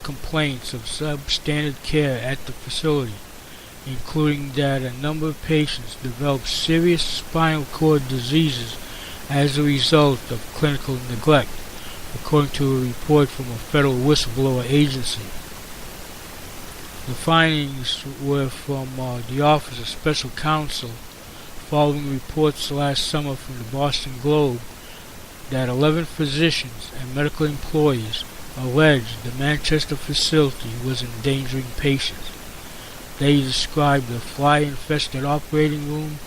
complaints of substandard care at the facility, including that a number of patients developed serious spinal cord diseases as a result of clinical neglect, according to a report from a federal whistleblower agency. The findings were from the Office of Special Counsel following reports last summer from the Boston Globe that 11 physicians and medical employees alleged the Manchester facility was endangering patients. They described a fly-infested operating room,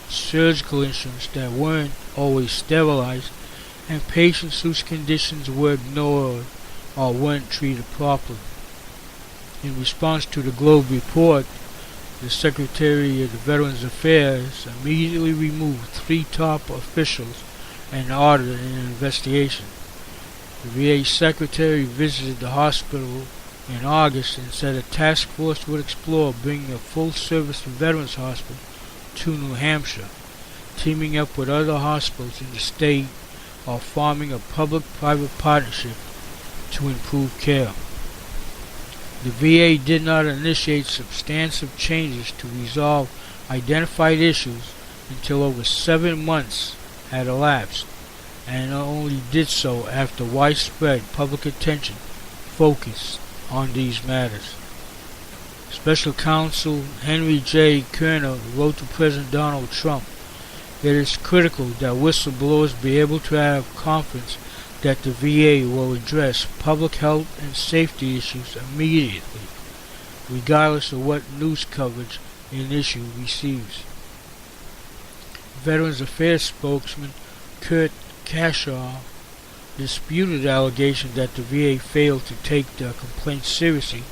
surgical instruments that weren't always sterilized, and patients whose conditions were ignored or weren't treated properly. In response to the Globe report, the Secretary of the Veterans Affairs immediately removed 3 top officials and ordered an investigation. The VA Secretary visited the hospital in August and said a task force would explore bringing a full-service veterans hospital to New Hampshire, teaming up with other hospitals in the state, or forming a public-private partnership to improve care. The VA did not initiate substantive changes to resolve identified issues until over 7 months had elapsed, and only did so after widespread public attention focused on these matters. Special Counsel Henry J. Kerner wrote to President Donald Trump, "It is critical that whistleblowers be able to have confidence that the VA will address public health and safety issues immediately, regardless of what news coverage an issue receives." Veterans Affairs spokesman Kurt Kashaw disputed the allegation that the VA failed to take the complaint seriously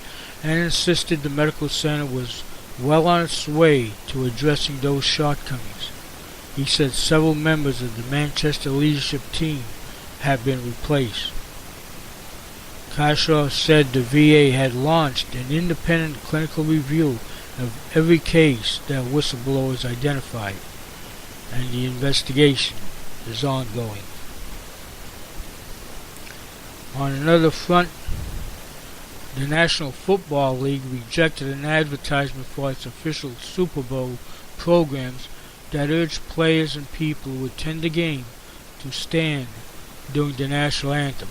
and insisted the medical center was well on its way to addressing those shortcomings. He said several members of the Manchester leadership team have been replaced. Kashaw said the VA had launched an independent clinical review of every case that whistleblowers identified, and the investigation is ongoing. On another front, the National Football League rejected an advertisement for its official Super Bowl programs that urged players and people who attend the game to stand during the national anthem,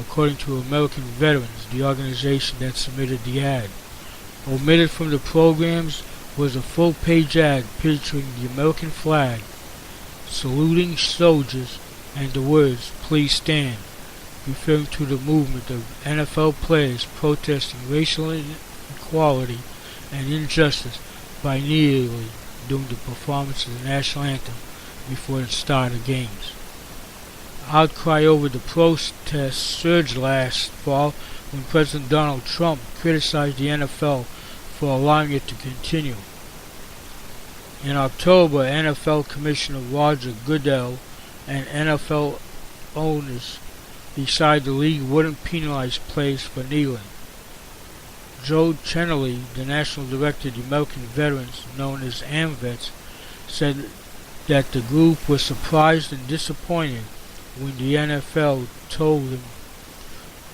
according to American Veterans, the organization that submitted the ad. Omitted from the programs was a full-page ad picturing the American flag, saluting soldiers, and the words, "Please stand," referring to the movement of NFL players protesting racial inequality and injustice by kneeling during the performance of the national anthem before the start of games. Outcry over the protests surged last fall when President Donald Trump criticized the NFL for allowing it to continue. In October, NFL Commissioner Roger Goodell and NFL owners decided the league wouldn't penalize players for kneeling. Joe Chenelly, the national director of the American Veterans, known as AMVETS, said that the group was surprised and disappointed when the NFL told him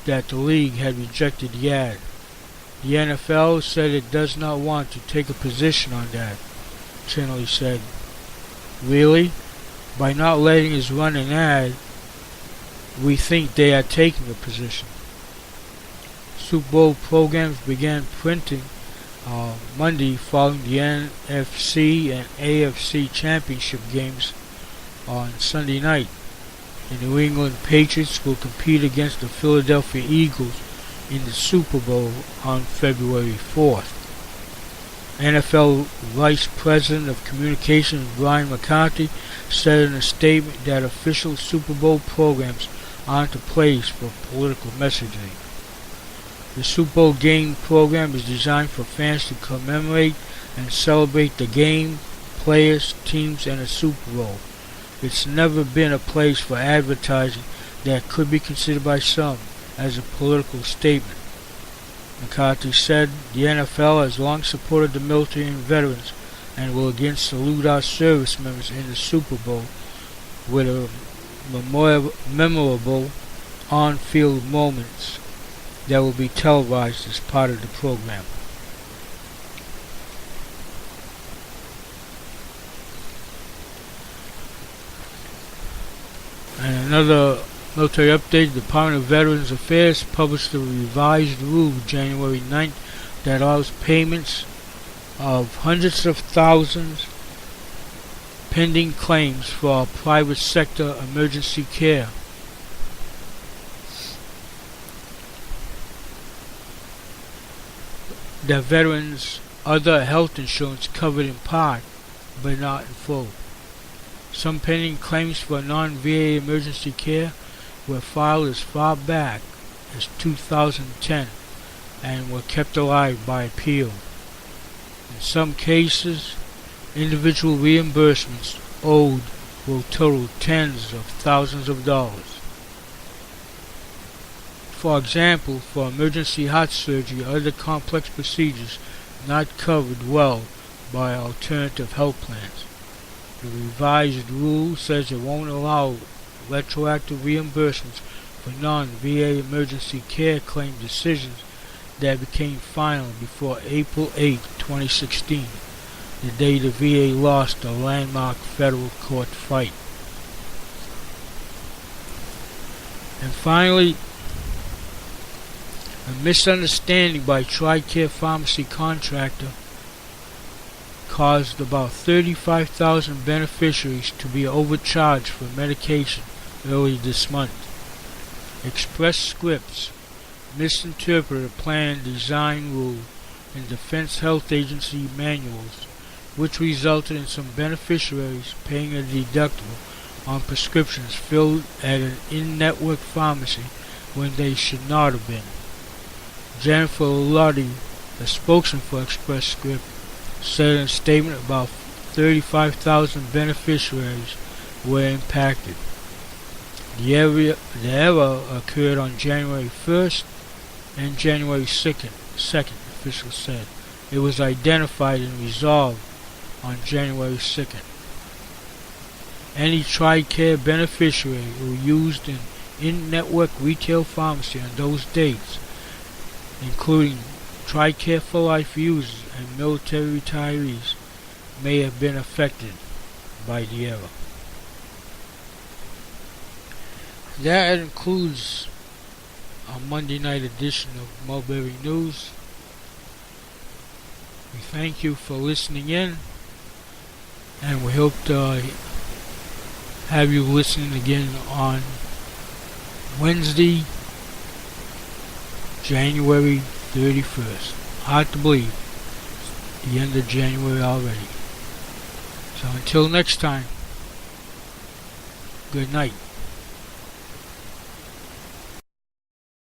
that the league had rejected the ad. The NFL said it does not want to take a position on that, Chenelly said. "Really? By not letting us run an ad, we think they are taking a position." Super Bowl programs began printing Monday following the NFC and AFC championship games on Sunday night. The New England Patriots will compete against the Philadelphia Eagles in the Super Bowl on February 4th. NFL Vice President of Communications Brian McCarthy said in a statement that official Super Bowl programs aren't a place for political messaging. The Super Bowl game program is designed for fans to commemorate and celebrate the game, players, teams, and a Super Bowl. It's never been a place for advertising that could be considered by some as a political statement. McCarthy said the NFL has long supported the military and veterans and will again salute our service members in the Super Bowl with a memorable on-field moments that will be televised as part of the program. And another military update, the Department of Veterans Affairs published a revised rule January 9th that allows payments of hundreds of thousands pending claims for private sector emergency care. The veterans' other health insurance covered in part, but not in full. Some pending claims for non-VA emergency care were filed as far back as 2010 and were kept alive by appeal. In some cases, individual reimbursements owed will total tens of thousands of dollars. For example, for emergency heart surgery or other complex procedures not covered well by alternative health plans. The revised rule says it won't allow retroactive reimbursements for non-VA emergency care claim decisions that became final before April 8, 2016, the day the VA lost a landmark federal court fight. And finally, a misunderstanding by TRICARE pharmacy contractor caused about 35,000 beneficiaries to be overcharged for medication early this month. Express Scripts misinterpreted a plan design rule in Defense Health Agency manuals, which resulted in some beneficiaries paying a deductible on prescriptions filled at an in-network pharmacy when they should not have been. Jennifer Lottie, a spokesman for Express Scripts, said in a statement about 35,000 beneficiaries were impacted. The error occurred on January 1st and January 2nd, officials said. It was identified and resolved on January 2nd. Any TRICARE beneficiary who used an in-network retail pharmacy on those dates, including TRICARE for Life users and military retirees, may have been affected by the error. That includes our Monday night edition of Mulberry News. We thank you for listening in, and we hope to have you listening again on Wednesday, January 31st. Hard to believe, the end of January already. So until next time, good night.